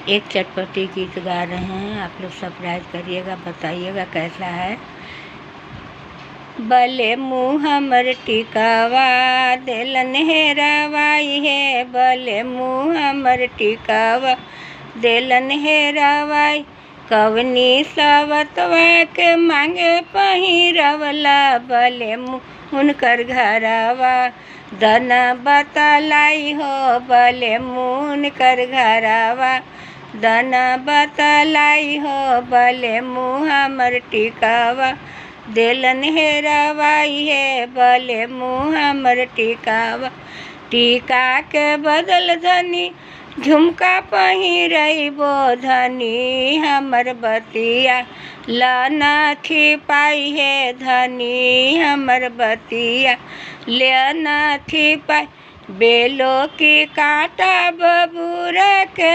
एक चटपटी गीत गा रहे हैं, आप लोग सरप्राइज करिएगा, बताइएगा कैसा है। बले मुँह हमर टिकावा देलन हेरावाई है, बले मुँह हमर टिकावा देलन हेरावाई। कवनी सवतवा के मांगे पहिरवला, बले मुँह उनकर घरवा दना बतलाई हो, बले मुँह उनकर घरवा दना बतलाई हो। बले मुँह हमर टिकावा देलन हेरावाई है, बले मुँह हमर टिकावा। टीका के बदल धनी झुमका पहिरइबो, धनी हमर बतिया लाना छिपाई है, धनी हमर बतिया लेना छिपाई। बेलो की कांटा बबूर के